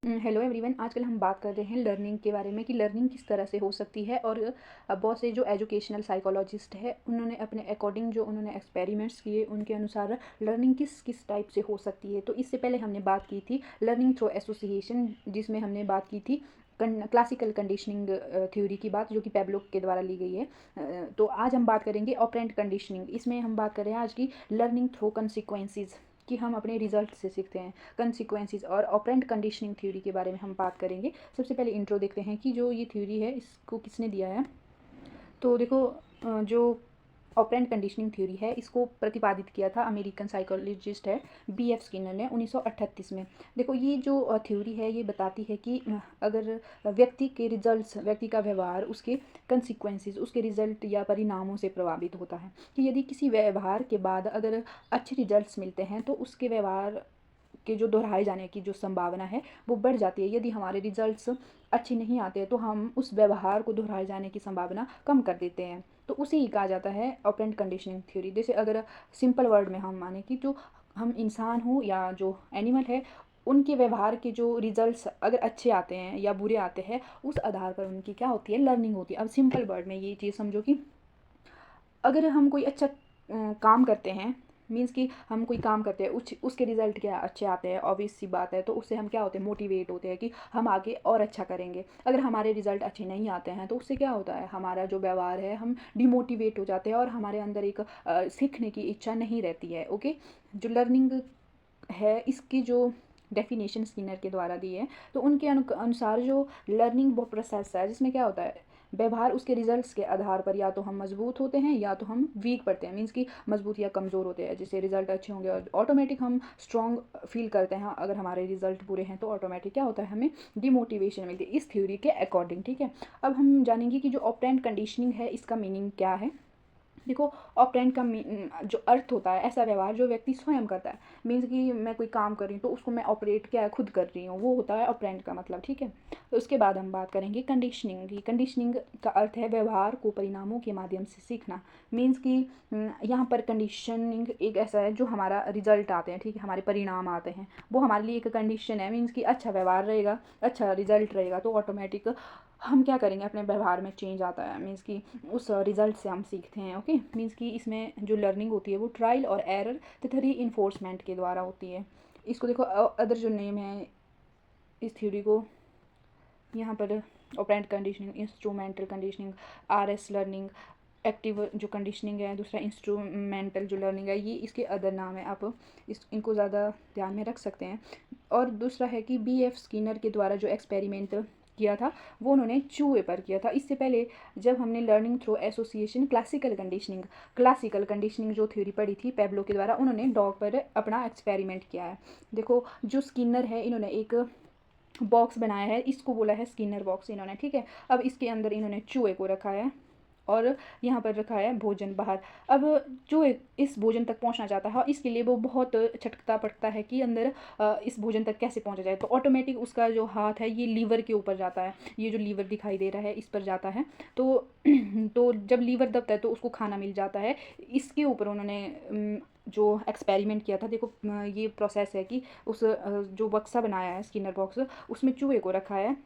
Hello everyone. आजकल हम बात कर रहे हैं लर्निंग के बारे में कि लर्निंग किस तरह से हो सकती है। और बहुत से जो एजुकेशनल साइकोलॉजिस्ट है उन्होंने अपने अकॉर्डिंग जो उन्होंने एक्सपेरिमेंट्स किए उनके अनुसार लर्निंग किस किस टाइप से हो सकती है। तो इससे पहले हमने बात की थी लर्निंग थ्रू एसोसिएशन, जिसमें हमने बात की थी क्लासिकल कंडीशनिंग थ्योरी की बात, जो कि पेब्लो के द्वारा ली गई है। तो आज हम बात करेंगे ऑपरेंट कंडीशनिंग। इसमें हम बात कर रहे हैं आज की लर्निंग थ्रू कंसिक्वेंसेस, कि हम अपने रिजल्ट से सीखते हैं। कंसिक्वेंसेस और ऑपरेंट कंडीशनिंग थ्योरी के बारे में हम बात करेंगे। सबसे पहले इंट्रो देखते हैं कि जो ये थ्योरी है इसको किसने दिया है। तो देखो, जो ऑपरेंट कंडीशनिंग थ्योरी है इसको प्रतिपादित किया था अमेरिकन साइकोलॉजिस्ट है B.F. स्किनर ने 1938 में। देखो, ये जो थ्योरी है ये बताती है कि अगर व्यक्ति के रिजल्ट्स, व्यक्ति का व्यवहार उसके कंसिक्वेंसेस, उसके रिजल्ट या परिणामों से प्रभावित होता है। कि यदि किसी व्यवहार के बाद अगर अच्छे रिजल्ट्स मिलते हैं तो उसके व्यवहार के जो दोहराए जाने की जो संभावना है वो बढ़ जाती है। यदि हमारे रिजल्ट्स अच्छे नहीं आते तो हम उस व्यवहार को दोहराए जाने की संभावना कम कर देते हैं। तो उसे ही कहा जाता है ऑपरेंट कंडीशनिंग थ्योरी। जैसे अगर सिंपल वर्ड में हम माने कि जो हम इंसान हो या जो एनिमल है, उनके व्यवहार के जो रिजल्ट्स अगर अच्छे आते हैं या बुरे आते हैं, उस आधार पर उनकी क्या होती है, लर्निंग होती है। अब सिंपल वर्ड में ये चीज़ समझो कि अगर हम कोई अच्छा काम करते हैं, मीन्स कि हम कोई काम करते हैं उसके रिजल्ट क्या अच्छे आते हैं, ऑब्वियस सी बात है, तो उससे हम क्या होते हैं, मोटिवेट होते हैं कि हम आगे और अच्छा करेंगे। अगर हमारे रिजल्ट अच्छे नहीं आते हैं तो उससे क्या होता है, हमारा जो व्यवहार है हम डिमोटिवेट हो जाते हैं और हमारे अंदर एक सीखने की इच्छा नहीं रहती है। ओके, जो लर्निंग है इसकी जो डेफिनेशन स्किनर के द्वारा दी है, तो उनके अनुसार जो लर्निंग वो प्रोसेस है जिसमें क्या होता है, व्यवहार उसके रिजल्ट्स के आधार पर या तो हम मजबूत होते हैं या तो हम वीक पड़ते हैं। मीन्स कि मजबूत या कमज़ोर होते हैं। जैसे रिजल्ट अच्छे होंगे और ऑटोमेटिक हम स्ट्रॉन्ग फील करते हैं, अगर हमारे रिजल्ट बुरे हैं तो ऑटोमेटिक क्या होता है, हमें डिमोटिवेशन मिलती है इस थ्योरी के अकॉर्डिंग। ठीक है, अब हम जानेंगे कि जो ऑपरेंट कंडीशनिंग है इसका मीनिंग क्या है। देखो, ऑपरेंट का जो अर्थ होता है ऐसा व्यवहार जो व्यक्ति स्वयं करता है। मीन्स कि मैं कोई काम कर रही हूँ तो उसको मैं ऑपरेट क्या है, खुद कर रही हूँ, वो होता है ऑपरेंट का मतलब। ठीक है, तो उसके बाद हम बात करेंगे कंडीशनिंग की। कंडीशनिंग का अर्थ है व्यवहार को परिणामों के माध्यम से सीखना। मीन्स कि यहाँ पर कंडीशनिंग एक ऐसा है जो हमारा रिजल्ट आते हैं, ठीक है, हमारे परिणाम आते हैं, वो हमारे लिए एक कंडीशन है। मीन्स कि अच्छा व्यवहार रहेगा, अच्छा रिजल्ट रहेगा तो ऑटोमेटिक हम क्या करेंगे, अपने व्यवहार में चेंज आता है। मीन्स कि उस रिजल्ट से हम सीखते हैं। ओके, मीन्स कि इसमें जो लर्निंग होती है वो ट्रायल और एरर तथा री इन्फोर्समेंट के द्वारा होती है। इसको देखो, अदर जो नेम है इस थ्योरी को यहाँ पर operant conditioning, instrumental conditioning, RS learning, active जो कंडीशनिंग है, दूसरा इंस्ट्रूमेंटल जो लर्निंग है, ये इसके अदर नाम है। आप इनको ज़्यादा ध्यान में रख सकते हैं। और दूसरा है कि B.F. स्किनर के द्वारा जो एक्सपेरिमेंट किया था वो उन्होंने चूहे पर किया था। इससे पहले जब हमने learning through association classical conditioning जो थ्योरी पढ़ी थी पेब्लो के द्वारा, उन्होंने डॉग पर अपना एक्सपेरिमेंट किया है। देखो, जो स्किनर है इन्होंने एक बॉक्स बनाया है, इसको बोला है स्किनर बॉक्स इन्होंने। ठीक है, अब इसके अंदर इन्होंने चूहे को रखा है और यहाँ पर रखा है भोजन बाहर। अब जो इस भोजन तक पहुँचना चाहता है और इसके लिए वो बहुत छटकता पड़ता है कि अंदर इस भोजन तक कैसे पहुँचा जाए। तो ऑटोमेटिक उसका जो हाथ है ये लीवर के ऊपर जाता है, ये जो लीवर दिखाई दे रहा है इस पर जाता है। तो तो जब लीवर दबता है तो उसको खाना मिल जाता है। इसके ऊपर उन्होंने जो एक्सपेरिमेंट किया था। देखो, ये प्रोसेस है कि उस जो बक्सा बनाया है स्किनर बॉक्स, उसमें चूहे को रखा है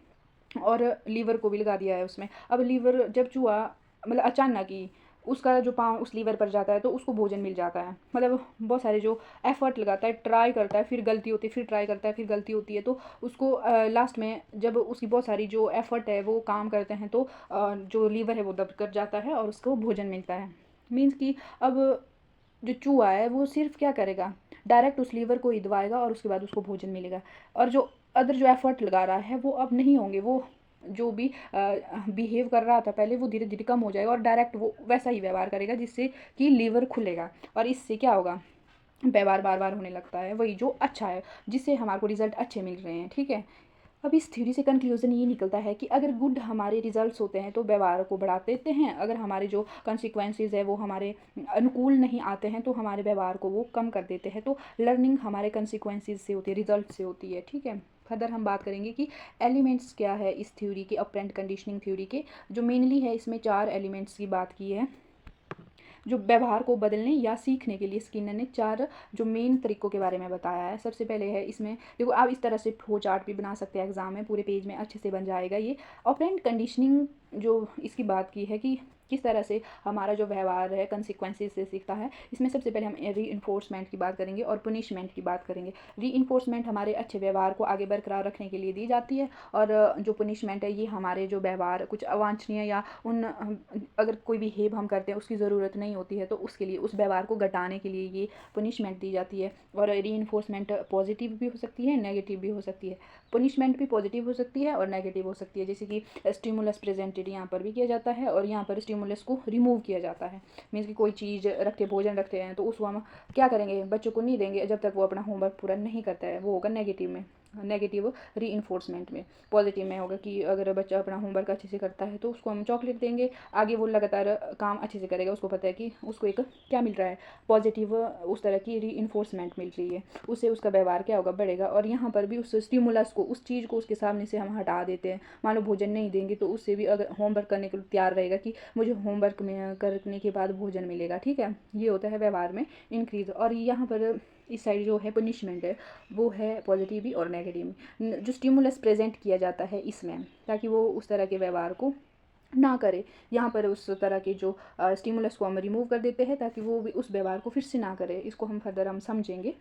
और लीवर को भी लगा दिया है उसमें। अब लीवर जब चूहा मतलब अचानक ही उसका जो पाँव उस लीवर पर जाता है तो उसको भोजन मिल जाता है। मतलब बहुत सारे जो एफर्ट लगाता है, ट्राई करता है, फिर गलती होती है, फिर ट्राई करता है, फिर गलती होती है, तो उसको लास्ट में जब उसकी बहुत सारी जो एफर्ट है वो काम करते हैं तो जो लीवर है वो दब कर जाता है और उसको भोजन मिलता है। मीन्स कि अब जो चूहा है वो सिर्फ क्या करेगा, डायरेक्ट उस लीवर को ही दबाएगा और उसके बाद उसको भोजन मिलेगा। और जो अदर जो एफर्ट लगा रहा है वो अब नहीं होंगे, वो जो भी बिहेव कर रहा था पहले वो धीरे धीरे कम हो जाएगा और डायरेक्ट वो वैसा ही व्यवहार करेगा जिससे कि लीवर खुलेगा। और इससे क्या होगा, व्यवहार बार बार होने लगता है वही जो अच्छा है, जिससे हमारे को रिजल्ट अच्छे मिल रहे हैं। ठीक है, अब इस थ्योरी से कंक्लूजन ये निकलता है कि अगर गुड हमारे रिजल्ट्स होते हैं तो व्यवहार को बढ़ा देते हैं, अगर हमारे जो कंसिक्वेंसेस है वो हमारे अनुकूल नहीं आते हैं तो हमारे व्यवहार को वो कम कर देते हैं। तो लर्निंग हमारे कंसिक्वेंसेस से होती है, रिजल्ट से होती है। ठीक है, फर्दर हम बात करेंगे कि एलिमेंट्स क्या है इस थ्योरी के, ऑपरेंट कंडीशनिंग थ्योरी के। जो मेनली है इसमें 4 एलिमेंट्स की बात की है। जो व्यवहार को बदलने या सीखने के लिए स्किनर ने 4 जो मेन तरीकों के बारे में बताया है। सबसे पहले है इसमें देखो, आप इस तरह से फ्लो चार्ट भी बना सकते हैं, एग्जाम में पूरे पेज में अच्छे से बन जाएगा ये। ऑपरेंट कंडीशनिंग जो इसकी बात की है कि किस तरह से हमारा जो व्यवहार है कंसिक्वेंसेस से सीखता है। इसमें सबसे पहले हम री की बात करेंगे और पनिशमेंट की बात करेंगे। री हमारे अच्छे व्यवहार को आगे बरकरार रखने के लिए दी जाती है, और जो पनिशमेंट है ये हमारे जो व्यवहार कुछ अवांछनीय या उन अगर कोई बिहेव हम करते हैं उसकी ज़रूरत नहीं होती है तो उसके लिए, उस व्यवहार को घटाने के लिए ये पनिशमेंट दी जाती है। और री पॉजिटिव भी हो सकती है, नेगेटिव भी हो सकती है। पनिशमेंट भी पॉजिटिव हो सकती है और नेगेटिव हो सकती है, जैसे कि स्टिमुलस प्रेजेंटेड यहाँ पर भी किया जाता है और यहाँ पर स्टिमुलस को रिमूव किया जाता है। मीन्स कि कोई चीज़ रखते, भोजन रखते हैं तो उसको हम क्या करेंगे, बच्चों को नहीं देंगे जब तक वो अपना होमवर्क पूरा नहीं करता है, वो होगा नेगेटिव में, नेगेटिव री में। पॉजिटिव में होगा कि अगर बच्चा अपना होमवर्क अच्छे से करता है तो उसको हम चॉकलेट देंगे, आगे वो लगातार काम अच्छे से करेगा, उसको पता है कि उसको एक क्या मिल रहा है, पॉजिटिव उस तरह की री मिल रही है, उससे उसका व्यवहार क्या होगा, बढ़ेगा। और यहाँ पर भी उस स्टिमुलस को, उस चीज़ को उसके सामने से हम हटा देते हैं। मान लो भोजन नहीं देंगे तो उससे भी अगर होमवर्क करने के लिए तैयार रहेगा कि मुझे होमवर्क में करने के बाद भोजन मिलेगा, ठीक है। ये होता है व्यवहार में इंक्रीज। और यहाँ पर इस साइड जो है पनिशमेंट है वो है पॉजिटिव भी और नेगेटिव में। जो स्टिमुलस प्रेजेंट किया जाता है इसमें, ताकि वो उस तरह के व्यवहार को ना करे। यहाँ पर उस तरह के जो स्टिमुलस को हम रिमूव कर देते हैं ताकि वो भी उस व्यवहार को फिर से ना करे। इसको हम फर्दर हम समझेंगे।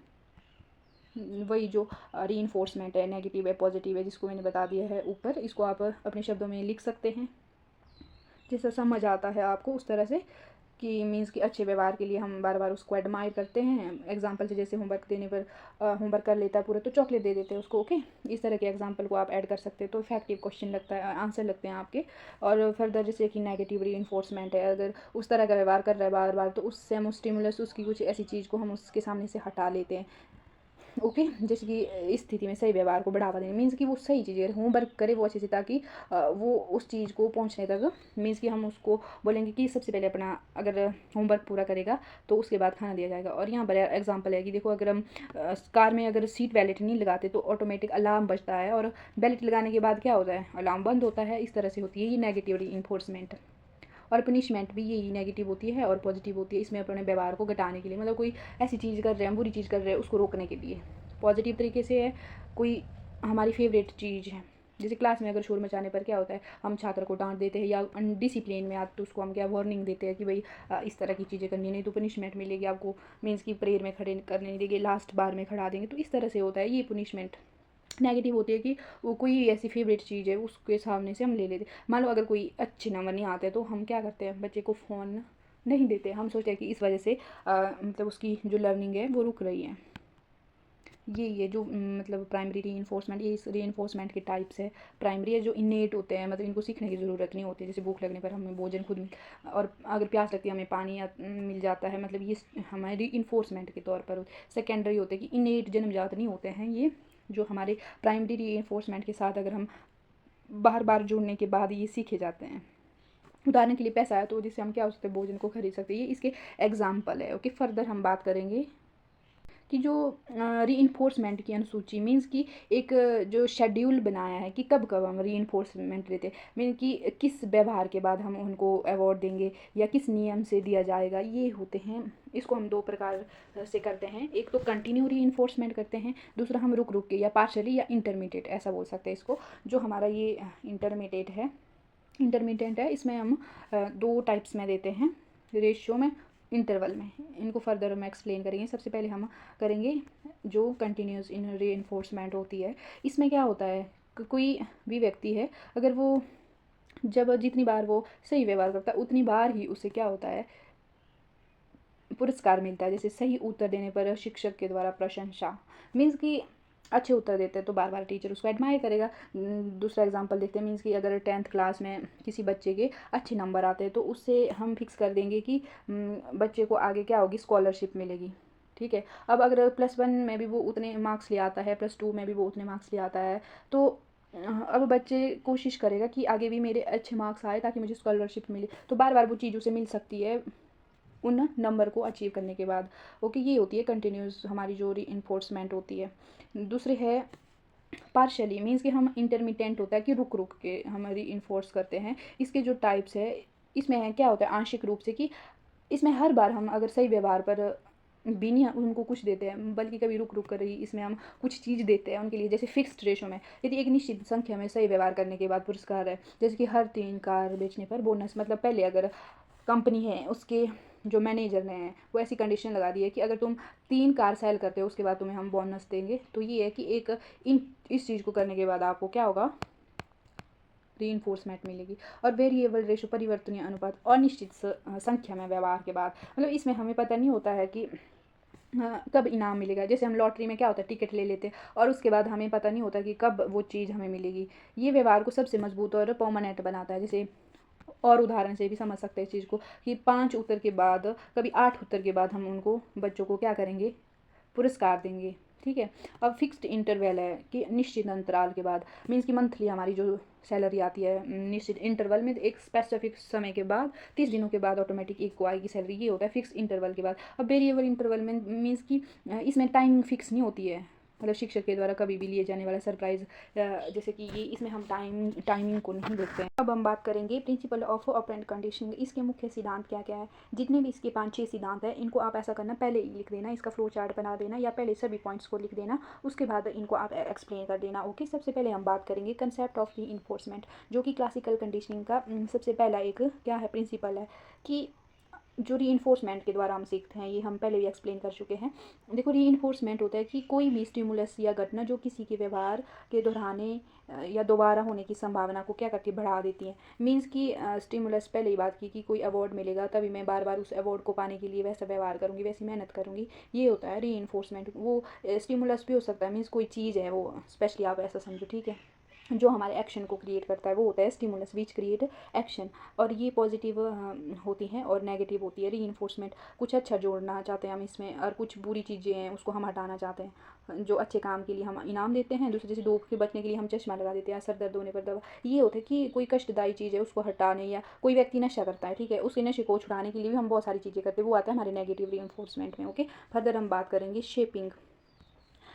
वही जो री है, नेगेटिव है, पॉजिटिव है, जिसको मैंने बता दिया है ऊपर, इसको आप अपने शब्दों में लिख सकते हैं जैसा समझ आता है आपको उस तरह से, कि मीन्स कि अच्छे व्यवहार के लिए हम बार बार उसको एडमायर करते हैं। एग्जाम्पल से जैसे होमवर्क देने पर होमवर्क कर लेता है पूरा तो चॉकलेट दे देते हैं उसको, ओके। इस तरह के एग्जाम्पल को आप ऐड कर सकते हैं तो इफेक्टिव क्वेश्चन लगता है, आंसर लगते हैं आपके। और फर्दर जैसे कि नेगेटिव री है, अगर उस तरह का व्यवहार कर रहा है बार बार तो उससे हम स्टिमुलस, उसकी कुछ ऐसी चीज़ को हम उसके सामने से हटा लेते हैं, ओके। जैसे कि इस स्थिति में सही व्यवहार को बढ़ावा देना मीन्स कि वो सही चीज़ें होमवर्क करे वो अच्छे से, ताकि वो उस चीज़ को पहुंचने तक, मीन्स कि हम उसको बोलेंगे कि सबसे पहले अपना अगर होमवर्क पूरा करेगा तो उसके बाद खाना दिया जाएगा। और यहाँ पर एग्जांपल है कि देखो, अगर हम कार में अगर सीट बेल्ट नहीं लगाते तो ऑटोमेटिक अलार्म बजता है, और बेल्ट लगाने के बाद क्या होता है, अलार्म बंद होता है। इस तरह से होती है ये नेगेटिव रीइंफोर्समेंट। और पनिशमेंट भी यही नेगेटिव होती है और पॉजिटिव होती है, इसमें अपने व्यवहार को घटाने के लिए, मतलब कोई ऐसी चीज़ कर रहे हैं, बुरी चीज़ कर रहे हैं, उसको रोकने के लिए। पॉजिटिव तरीके से है, कोई हमारी फेवरेट चीज़ है, जैसे क्लास में अगर शोर मचाने पर क्या होता है, हम छात्र को डांट देते हैं, या डिसिप्लिन में आप तो उसको हम क्या वार्निंग देते हैं कि भाई इस तरह की चीज़ें करनी नहीं तो पनिशमेंट मिलेगी आपको, मीन्स की प्रेयर में खड़े करने नहीं देंगे, लास्ट बार में खड़ा देंगे। तो इस तरह से होता है ये पनिशमेंट। नेगेटिव होती है कि वो कोई ऐसी फेवरेट चीज़ है उसके सामने से हम ले लेते। मान लो अगर कोई अच्छे नंबर नहीं आते तो हम क्या करते हैं, बच्चे को फ़ोन नहीं देते, हम सोचते हैं कि इस वजह से मतलब उसकी जो लर्निंग है वो रुक रही है। ये जो मतलब प्राइमरी रीइंफोर्समेंट, ये इस रीइंफोर्समेंट के टाइप्स है। प्राइमरी है जो इनेट होते हैं, मतलब इनको सीखने की ज़रूरत नहीं होती, जैसे भूख लगने पर हमें भोजन खुद और अगर प्यास लगती है हमें पानी मिल जाता है, मतलब ये हमारे रीइंफोर्समेंट के तौर पर। सेकेंडरी होते हैं कि इनेट, जन्मजात नहीं होते हैं ये, जो हमारे प्राइमरी रीइंफोर्समेंट के साथ अगर हम बार बार जुड़ने के बाद ये सीखे जाते हैं। उदाहरण के लिए पैसा है तो जिससे हम क्या हो सकते हैं, भोजन को खरीद सकते हैं। ये इसके एग्जाम्पल है, ओके। फर्दर हम बात करेंगे कि जो रीइंफोर्समेंट की अनुसूची, मीन्स कि एक जो शेड्यूल बनाया है कि कब कब हम रीइंफोर्समेंट देते हैं, मीन कि किस व्यवहार के बाद हम उनको अवार्ड देंगे या किस नियम से दिया जाएगा, ये होते हैं। इसको हम 2 प्रकार से करते हैं, एक तो कंटिन्यू रीइंफोर्समेंट करते हैं, दूसरा हम रुक रुक के या पार्शली या इंटरमीडिएट ऐसा बोल सकते हैं इसको। जो हमारा ये इंटरमीडिएट है इसमें हम 2 टाइप्स में देते हैं, रेशियो में, इंटरवल में। इनको फर्दर हम एक्सप्लेन करेंगे। सबसे पहले हम करेंगे जो कंटिन्यूस इन रीइंफोर्समेंट होती है। इसमें क्या होता है, कोई भी व्यक्ति है, अगर वो जब जितनी बार वो सही व्यवहार करता है उतनी बार ही उसे क्या होता है, पुरस्कार मिलता है। जैसे सही उत्तर देने पर शिक्षक के द्वारा प्रशंसा, मीन्स कि अच्छे उत्तर देते हैं तो बार बार टीचर उसको एडमायर करेगा। दूसरा एग्जांपल देखते हैं, मीन्स कि अगर 10th क्लास में किसी बच्चे के अच्छे नंबर आते हैं तो उससे हम फिक्स कर देंगे कि बच्चे को आगे क्या होगी, स्कॉलरशिप मिलेगी, ठीक है। अब अगर +1 में भी वो उतने मार्क्स ले आता है, +2 में भी वो उतने मार्क्स ले आता है, तो अब बच्चे कोशिश करेगा कि आगे भी मेरे अच्छे मार्क्स आए ताकि मुझे स्कॉलरशिप मिले, तो बार बार वो चीज़ उसे मिल सकती है उन नंबर को अचीव करने के बाद, ओके। ये होती है कंटिन्यूस हमारी जो रीइंफोर्समेंट होती है। दूसरी है पार्शली, मीन्स कि हम इंटरमिटेंट होता है कि रुक रुक के हम रीइंफोर्स करते हैं। इसके जो टाइप्स है, इसमें है क्या होता है, आंशिक रूप से कि इसमें हर बार हम अगर सही व्यवहार पर भी नहीं उनको कुछ देते हैं, बल्कि कभी रुक रुक कर ही इसमें हम कुछ चीज़ देते हैं उनके लिए, जैसे फिक्स्ड रेशो में यदि एक निश्चित संख्या में सही व्यवहार करने के बाद पुरस्कार है, जैसे कि हर 3 कार बेचने पर बोनस। मतलब पहले अगर कंपनी है उसके जो मैनेजर ने हैं वो ऐसी कंडीशन लगा दी है कि अगर तुम 3 कार सेल करते हो उसके बाद तुम्हें हम बोनस देंगे, तो ये है कि एक इस चीज़ को करने के बाद आपको क्या होगा, रीइंफोर्समेंट मिलेगी। और वेरिएबल रेशो परिवर्तनीय अनुपात और निश्चित संख्या में व्यवहार के बाद, मतलब इसमें हमें पता नहीं होता है कि कब इनाम मिलेगा। जैसे हम लॉटरी में क्या होता है, टिकट ले लेते हैं और उसके बाद हमें पता नहीं होता कि कब वो चीज़ हमें मिलेगी। ये व्यवहार को सबसे मजबूत और परमानेंट बनाता है। जैसे और उदाहरण से भी समझ सकते हैं इस चीज़ को कि 5 उत्तर के बाद, कभी 8 उत्तर के बाद हम उनको बच्चों को क्या करेंगे, पुरस्कार देंगे। ठीक है। अब फिक्स्ड इंटरवल है कि निश्चित अंतराल के बाद, मीन्स कि मंथली हमारी जो सैलरी आती है निश्चित इंटरवल में, एक स्पेसिफिक समय के बाद 30 दिनों के बाद ऑटोमेटिक एक को आएगी सैलरी, ये होता है फिक्स इंटरवल के बाद। अब वेरिएबल इंटरवल में मीन्स कि इसमें टाइमिंग फिक्स नहीं होती है, मतलब शिक्षक के द्वारा कभी भी लिए जाने वाला सरप्राइज, जैसे कि ये इसमें हम टाइमिंग को नहीं देखते हैं। अब हम बात करेंगे प्रिंसिपल ऑफ ऑपरेंट कंडीशनिंग। इसके मुख्य सिद्धांत क्या क्या है, जितने भी इसके 5-6 सिद्धांत हैं इनको आप ऐसा करना, पहले ही लिख देना, इसका फ्लो चार्ट बना देना या पहले सभी पॉइंट्स को लिख देना, उसके बाद इनको आप एक्सप्लेन कर देना। ओके, सबसे पहले हम बात करेंगे कंसेप्ट ऑफ रीइंफोर्समेंट, जो कि क्लासिकल कंडीशनिंग का सबसे पहला एक क्या है, प्रिंसिपल है कि जो रीइंफोर्समेंट के द्वारा हम सीखते हैं, ये हम पहले भी एक्सप्लेन कर चुके हैं। देखो, रीइंफोर्समेंट होता है कि कोई भी स्टिमुलस या घटना जो किसी के व्यवहार के दोहराने या दोबारा होने की संभावना को क्या करती है, बढ़ा देती है। मीन्स कि स्टिमुलस, पहले ही बात की कि कोई अवार्ड मिलेगा तभी मैं बार बार उस अवार्ड को पाने के लिए वैसा व्यवहार करूँगी, वैसी मेहनत करूँगी, ये होता है रीइंफोर्समेंट। वो स्टिमुलस भी हो सकता है, मीन्स कोई चीज़ है वो, स्पेशली आप ऐसा समझो। ठीक है, जो हमारे एक्शन को क्रिएट करता है वो होता है स्टिमुलस विच क्रिएट एक्शन। और ये पॉजिटिव होती हैं और नेगेटिव होती है। रीइंफोर्समेंट, कुछ अच्छा जोड़ना चाहते हैं हम इसमें, और कुछ बुरी चीज़ें हैं उसको हम हटाना चाहते हैं। जो अच्छे काम के लिए हम इनाम देते हैं, दूसरे जैसे धूप के बचने के लिए हम चश्मा लगा देते हैं, सर दर्द होने पर दवा। ये होता है कि कोई कष्टदायी चीज़ है उसको हटाने, या कोई व्यक्ति नशा करता है, ठीक है, उसके नशे को छुड़ाने के लिए भी हम बहुत सारी चीज़ें करते हैं, वो आता है हमारे नेगेटिव रीइंफोर्समेंट में। ओके, फर्दर हम बात करेंगे शेपिंग।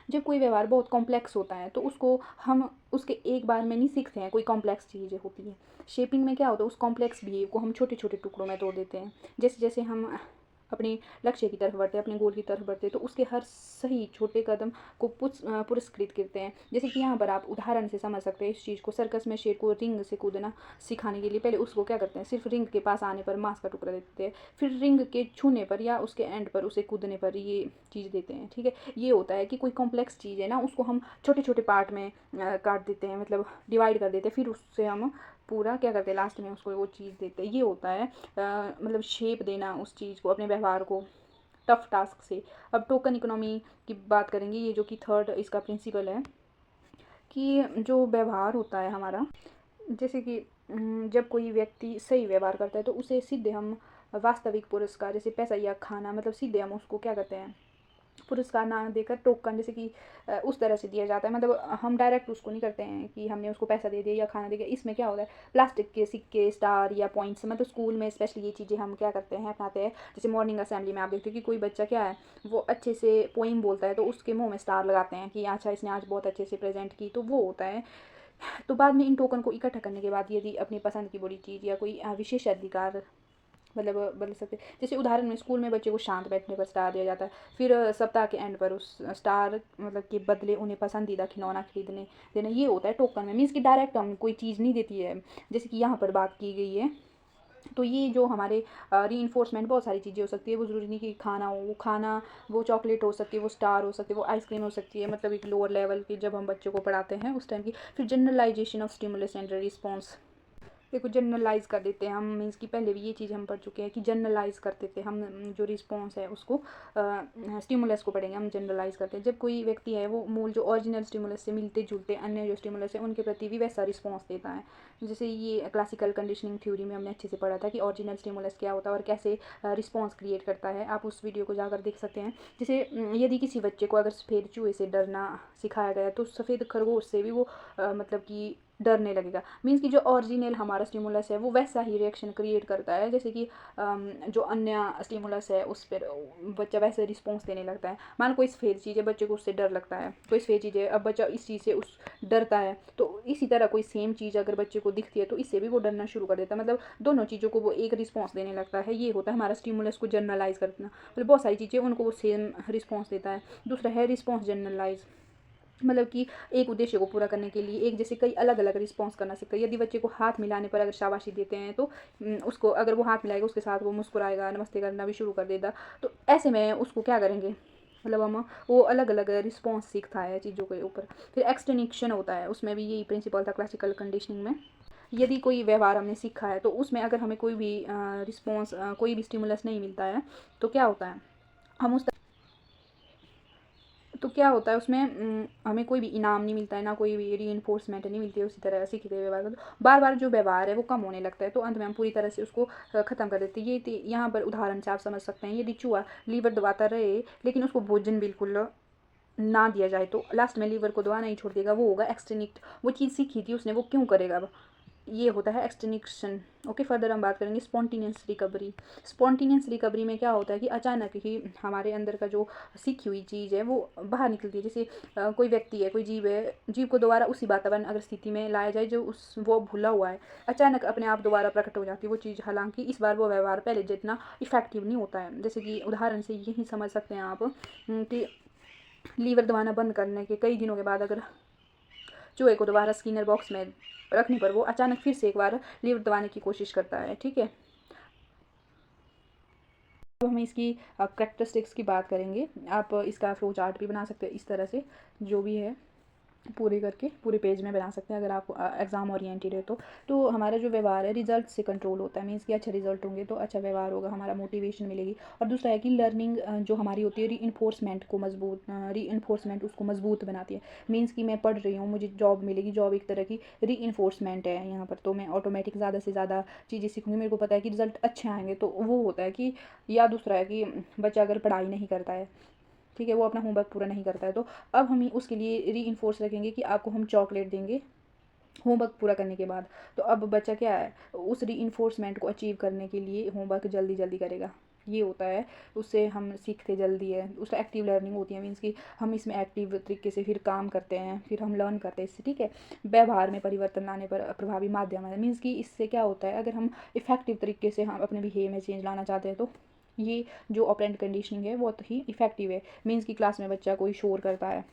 जब कोई व्यवहार बहुत कॉम्प्लेक्स होता है तो उसको हम उसके एक बार में नहीं सीखते हैं, कोई कॉम्प्लेक्स चीज़ें होती है। शेपिंग में क्या होता है, उस कॉम्प्लेक्स बिहेव को हम छोटे छोटे टुकड़ों में तोड़ देते हैं। जैसे जैसे हम अपने लक्ष्य की तरफ बढ़ते हैं, अपने गोल की तरफ बढ़ते हैं, तो उसके हर सही छोटे कदम को पुरस्कृत करते हैं। जैसे कि यहाँ पर आप उदाहरण से समझ सकते हैं इस चीज़ को। सर्कस में शेर को रिंग से कूदना सिखाने के लिए पहले उसको क्या करते हैं, सिर्फ रिंग के पास आने पर मांस का टुकड़ा देते हैं, फिर रिंग के छूने पर या उसके एंड पर उसे कूदने पर ये चीज़ देते हैं। ठीक है, ये होता है कि कोई कॉम्प्लेक्स चीज़ है ना, उसको हम छोटे छोटे पार्ट में काट देते हैं, मतलब डिवाइड कर देते हैं, फिर उससे हम पूरा क्या करते हैं, लास्ट में उसको वो चीज़ देते हैं। ये होता है मतलब शेप देना उस चीज़ को, अपने व्यवहार को, टफ टास्क से। अब टोकन इकोनॉमी की बात करेंगे, ये जो कि थर्ड इसका प्रिंसिपल है कि जो व्यवहार होता है हमारा, जैसे कि जब कोई व्यक्ति सही व्यवहार करता है तो उसे सीधे हम वास्तविक पुरस्कार, जैसे पैसा या खाना, मतलब सीधे हम उसको क्या करते हैं, पुरस्कार ना देकर टोकन, जैसे कि उस तरह से दिया जाता है। मतलब हम डायरेक्ट उसको नहीं करते हैं कि हमने उसको पैसा दे दिया या खाना दे दिया। इसमें क्या होता है, प्लास्टिक के सिक्के, स्टार या पॉइंट्स, मतलब स्कूल में स्पेशली ये चीज़ें हम क्या करते हैं, अपनाते हैं। जैसे मॉर्निंग असेंबली में आप देखते हो कि कोई बच्चा क्या है, वो अच्छे से पोइम बोलता है तो उसके मुंह में स्टार लगाते हैं कि अच्छा इसने आज बहुत अच्छे से प्रेजेंट की, तो वो होता है। तो बाद में इन टोकन को इकट्ठा करने के बाद यदि अपनी पसंद की बड़ी चीज़ या कोई विशेष अधिकार, मतलब बदल सकते, जैसे उदाहरण में स्कूल में बच्चे को शांत बैठने पर स्टार दिया जाता है, फिर सप्ताह के एंड पर उस स्टार मतलब के बदले उन्हें पसंदीदा खिलौना खरीदने देना, ये होता है टोकन में। मीन्स कि डायरेक्ट हम कोई चीज़ नहीं देती है, जैसे कि यहाँ पर बात की गई है। तो ये जो हमारे रीइंफोर्समेंट, बहुत सारी चीज़ें हो सकती है, वो ज़रूरी नहीं कि खाना हो, वो खाना, वो चॉकलेट हो सकती है, वो स्टार हो सकती है, वो आइसक्रीम हो सकती है, मतलब एक लोअर लेवल की जब हम बच्चों को पढ़ाते हैं उस टाइम की। फिर generalisation of stimulus and response, देखो जनरलाइज कर देते हैं हम, मीन्स कि पहले भी ये चीज़ हम पढ़ चुके हैं कि जनरलाइज करते थे हम, जो रिस्पॉन्स है उसको स्टिमुलस को पढ़ेंगे हम, जनरलाइज करते हैं। जब कोई व्यक्ति है वो मूल जो ओरिजिनल स्टिमुलस से मिलते जुलते अन्य जो स्टिमुलस है उनके प्रति भी वैसा रिस्पॉन्स देता है। जैसे ये क्लासिकल कंडीशनिंग थ्योरी में हमने अच्छे से पढ़ा था कि ओरिजिनल स्टिमुलस क्या होता है और कैसे रिस्पॉन्स क्रिएट करता है, आप उस वीडियो को जाकर देख सकते हैं। जैसे यदि किसी बच्चे को अगर सफ़ेद चूहे से डरना सिखाया गया तो सफ़ेद खरगोश से भी वो मतलब कि डरने लगेगा। मीन्स कि जो ओरिजिनल हमारा स्टिमुलस है वो वैसा ही रिएक्शन क्रिएट करता है जैसे कि जो अन्य स्टिमुलस है उस पर बच्चा वैसे रिस्पॉन्स देने लगता है। मान लो कोई सफ़ेद चीज़ है, बच्चे को उससे डर लगता है, कोई सफ़ेद चीज़ है, अब बच्चा इस चीज़ से उस डरता है, तो इसी तरह कोई सेम चीज़ अगर बच्चे को दिखती है तो इससे भी वो डरना शुरू कर देता है। मतलब दोनों चीज़ों को वो एक रिस्पॉन्स देने लगता है। ये होता है हमारा स्टिमुलस को जनरलाइज करना। मतलब बहुत सारी चीज़ें उनको वो सेम रिस्पॉन्स देता है। दूसरा है रिस्पॉन्स जनरलाइज, मतलब कि एक उद्देश्य को पूरा करने के लिए एक जैसे कई अलग अलग रिस्पॉन्स करना सीखता है। यदि बच्चे को हाथ मिलाने पर अगर शाबाशी देते हैं तो उसको अगर वो हाथ मिलाएगा उसके साथ वो मुस्कुराएगा, नमस्ते करना भी शुरू कर देगा। तो ऐसे में उसको क्या करेंगे, मतलब हम वो अलग अलग रिस्पॉन्स सीखता है चीज़ों के ऊपर। फिर एक्सटेंशन होता है, उसमें भी यही प्रिंसिपल था क्लासिकल कंडीशनिंग में। यदि कोई व्यवहार हमने सीखा है तो उसमें अगर हमें कोई भी रिस्पॉन्स कोई भी स्टिमुलस नहीं मिलता है तो क्या होता है, हम उस तो क्या होता है उसमें हमें कोई भी इनाम नहीं मिलता है, ना कोई भी रीइंफोर्समेंट नहीं मिलती है उसी तरह सीखते हुए व्यवहार का। तो बार बार जो व्यवहार है वो कम होने लगता है, तो अंत में हम पूरी तरह से उसको ख़त्म कर देते हैं। ये यहाँ पर उदाहरण से आप समझ सकते हैं, यदि चूहा लीवर दबाता रहे लेकिन उसको भोजन बिल्कुल ना दिया जाए तो लास्ट में लीवर को दबाना ही छोड़ देगा, वो होगा एक्सटिंक्ट। वो चीज़ सीखी थी उसने, वो क्यों करेगा अब, ये होता है एक्सटिंक्शन। ओके, फर्दर हम बात करेंगे स्पॉन्टेनियस रिकवरी। स्पॉन्टेनियस रिकवरी में क्या होता है कि अचानक ही हमारे अंदर का जो सीखी हुई चीज़ है वो बाहर निकलती है। जैसे कोई व्यक्ति है, कोई जीव है, जीव को दोबारा उसी वातावरण अगर स्थिति में लाया जाए जो उस वो भूला हुआ है, अचानक अपने आप दोबारा प्रकट हो जाती है वो चीज़। हालांकि इस बार वो व्यवहार पहले जितना इफेक्टिव नहीं होता है। जैसे कि उदाहरण से यही समझ सकते हैं आप कि लीवर दबाना बंद करने के कई दिनों के बाद अगर चूहे को दोबारा स्किनर बॉक्स में रखने पर वो अचानक फिर से एक बार लीवर दबाने की कोशिश करता है। ठीक है, अब हम इसकी करेक्टरिस्टिक्स की बात करेंगे। आप इसका फ्लो चार्ट भी बना सकते हैं इस तरह से, जो भी है पूरे करके पूरे पेज में बना सकते हैं अगर आप एग्ज़ाम ओरिएंटेड है तो हमारा जो व्यवहार है रिजल्ट से कंट्रोल होता है। मीन्स कि अच्छे रिजल्ट होंगे तो अच्छा व्यवहार होगा, हमारा मोटिवेशन मिलेगी। और दूसरा है कि लर्निंग जो हमारी होती है री उसको मजबूत बनाती है। मीन्स कि मैं पढ़ रही हूँ, मुझे जॉब मिलेगी, जॉब एक तरह की री है यहाँ पर, तो मैं ऑटोमेटिक ज़्यादा से ज़्यादा चीज़ें सीखूँगी, मेरे को पता है कि रिजल्ट अच्छे आएंगे। तो वो होता है कि, या दूसरा है कि बच्चा अगर पढ़ाई नहीं करता है, ठीक है, वो अपना होमवर्क पूरा नहीं करता है, तो अब हम उसके लिए री रखेंगे कि आपको हम चॉकलेट देंगे होमवर्क पूरा करने के बाद। तो अब बच्चा क्या है, उस री को अचीव करने के लिए होमवर्क जल्दी जल्दी करेगा। ये होता है, उससे हम सीखते जल्दी है, उसका एक्टिव लर्निंग होती है। मीन्स कि हम इसमें एक्टिव तरीके से फिर काम करते हैं, फिर हम लर्न करते हैं इससे। ठीक है, व्यवहार में परिवर्तन लाने पर प्रभावी माध्यम है। मीन्स कि इससे क्या होता है, अगर हम इफ़ेक्टिव तरीके से हम अपने बिहेवियर में चेंज लाना चाहते हैं तो ये जो ऑपरेंट कंडीशनिंग है बहुत ही इफ़ेक्टिव है। मीन्स कि क्लास में बच्चा कोई शोर करता है,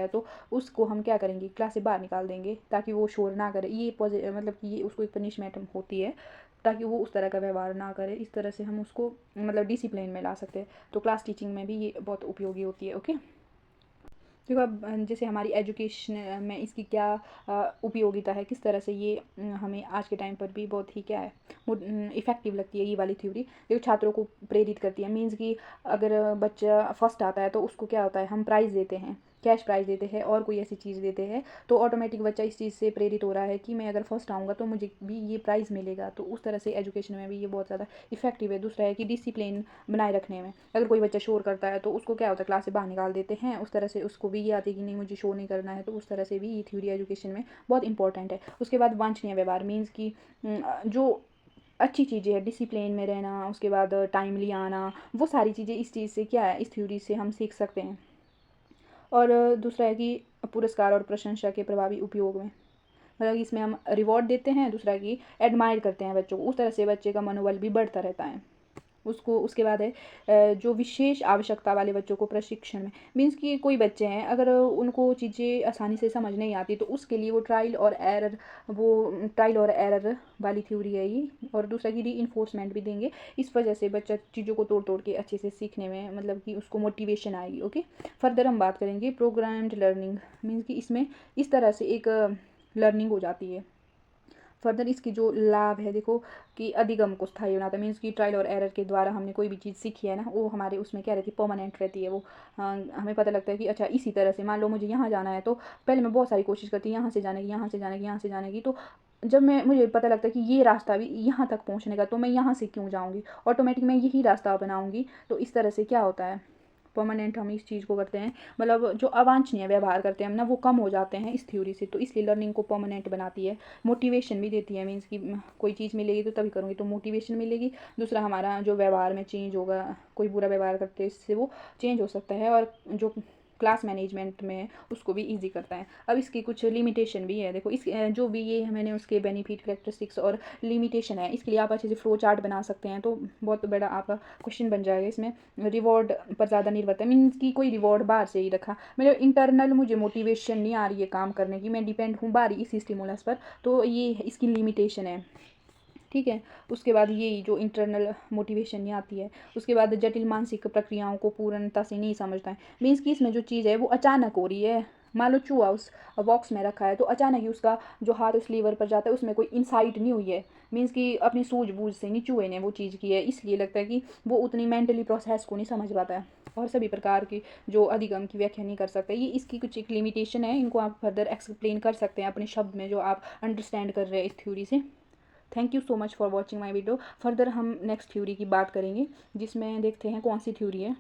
तो उसको हम क्या करेंगे, क्लास से बाहर निकाल देंगे ताकि वो शोर ना करे। ये मतलब कि ये उसको एक पनिशमेंट होती है ताकि वो उस तरह का व्यवहार ना करे। इस तरह से हम उसको मतलब डिसिप्लिन में ला सकते हैं। तो क्लास टीचिंग में भी ये बहुत उपयोगी होती है। ओके, देखो अब जैसे हमारी एजुकेशन में इसकी क्या उपयोगिता है, किस तरह से ये हमें आज के टाइम पर भी बहुत ही क्या है इफ़ेक्टिव लगती है ये वाली थ्योरी। देखो छात्रों को प्रेरित करती है। मीन्स कि अगर बच्चा फर्स्ट आता है तो उसको क्या होता है, हम प्राइज़ देते हैं, कैश प्राइज़ देते हैं और कोई ऐसी चीज़ देते हैं, तो ऑटोमेटिक बच्चा इस चीज़ से प्रेरित हो रहा है कि मैं अगर फर्स्ट आऊँगा तो मुझे भी ये प्राइज़ मिलेगा। तो उस तरह से एजुकेशन में भी ये बहुत ज़्यादा इफ़ेक्टिव है। दूसरा है कि डिसिप्लिन बनाए रखने में, अगर कोई बच्चा शोर करता है तो उसको क्या होता है, क्लास से बाहर निकाल देते हैं। उस तरह से उसको भी ये आती है कि नहीं मुझे शोर नहीं करना है। तो उस तरह से भी ये थ्योरी एजुकेशन में बहुत इंपॉर्टेंट है। उसके बाद वांछनीय व्यवहार, मीन्स कि जो अच्छी चीज़ें हैं, डिसिप्लिन में रहना, उसके बाद टाइमली आना, वो सारी चीज़ें इस चीज़ से क्या है, इस थ्योरी से हम सीख सकते हैं। और दूसरा है कि पुरस्कार और प्रशंसा के प्रभावी उपयोग में, मतलब इसमें हम रिवॉर्ड देते हैं, दूसरा कि एडमायर करते हैं बच्चों को, उस तरह से बच्चे का मनोबल भी बढ़ता रहता है। उसको उसके बाद है जो विशेष आवश्यकता वाले बच्चों को प्रशिक्षण में, मीन्स कि कोई बच्चे हैं अगर उनको चीज़ें आसानी से समझ नहीं आती तो उसके लिए वो ट्रायल और एरर वाली थ्योरी है ये। और दूसरा कि री भी देंगे, इस वजह से बच्चा चीज़ों को तोड़ तोड़ के अच्छे से सीखने में मतलब कि उसको मोटिवेशन आएगी। ओके, फर्दर हम बात करेंगे प्रोग्राम्ड लर्निंग। मीन्स कि इसमें इस तरह से एक लर्निंग हो जाती है। फर्दर इसकी जो लाभ है देखो कि अधिगम को स्थायी बनाता है। मीन्स कि ट्रायल और एरर के द्वारा हमने कोई भी चीज़ सीखी है ना, वो हमारे उसमें क्या रहती है, परमानेंट रहती है। वो हमें पता लगता है कि अच्छा इसी तरह से मान लो मुझे यहाँ जाना है तो पहले मैं बहुत सारी कोशिश करती हूँ यहाँ से जाने की, यहाँ से जाने की, यहाँ से जाने की। तो जब मुझे पता लगता है कि ये रास्ता भी यहाँ तक पहुँचने का, तो मैं यहाँ से क्यों जाऊँगी, ऑटोमेटिक मैं यही रास्ता अपनाऊँगी। तो इस तरह से क्या होता है, परमानेंट हम इस चीज़ को करते हैं, मतलब जो अवांछनीय व्यवहार करते हैं हम ना, वो कम हो जाते हैं इस थ्योरी से। तो इसलिए लर्निंग को परमानेंट बनाती है, मोटिवेशन भी देती है, मीन्स कि कोई चीज़ मिलेगी तो तभी करूँगी तो मोटिवेशन मिलेगी। दूसरा, हमारा जो व्यवहार में चेंज होगा, कोई बुरा व्यवहार करते हैं इससे वो चेंज हो सकता है, और जो क्लास मैनेजमेंट में उसको भी इजी करता है। अब इसकी कुछ लिमिटेशन भी है, देखो इस जो भी ये मैंने उसके बेनिफिट, कैरेक्टरिस्टिक्स और लिमिटेशन है, इसके लिए आप अच्छे से फ्लो चार्ट बना सकते हैं, तो बहुत बड़ा आपका क्वेश्चन बन जाएगा। इसमें रिवॉर्ड पर ज़्यादा निर्भर है, मीन्स कि कोई रिवॉर्ड बाहर से ही रखा, मेरे इंटरनल मुझे मोटिवेशन नहीं आ रही है काम करने की, मैं डिपेंड हूँ बाहरी इसी स्टिमुलस पर, तो ये इसकी लिमिटेशन है। ठीक है, उसके बाद ये जो इंटरनल मोटिवेशन नहीं आती है। उसके बाद जटिल मानसिक प्रक्रियाओं को पूर्णता से नहीं समझता है, मीन्स कि इसमें जो चीज़ है वो अचानक हो रही है। मान लो चूहा उस बॉक्स में रखा है, तो अचानक ही उसका जो हाथ उस लीवर पर जाता है, उसमें कोई इंसाइट नहीं हुई है, मीन्स कि अपनी सूझबूझ से नहीं चूहे ने वो चीज़ की है, इसलिए लगता है कि वो उतनी मेंटली प्रोसेस को नहीं समझ पाता है, और सभी प्रकार की जो अधिगम की व्याख्या नहीं कर सकता। ये इसकी कुछ एक लिमिटेशन है, इनको आप फर्दर एक्सप्लेन कर सकते हैं अपने शब्द में जो आप अंडरस्टैंड कर रहे हैं इस थ्योरी से। Thank you so much for watching my video. Further हम नेक्स्ट थ्योरी की बात करेंगे, जिसमें देखते हैं कौन सी थ्योरी है।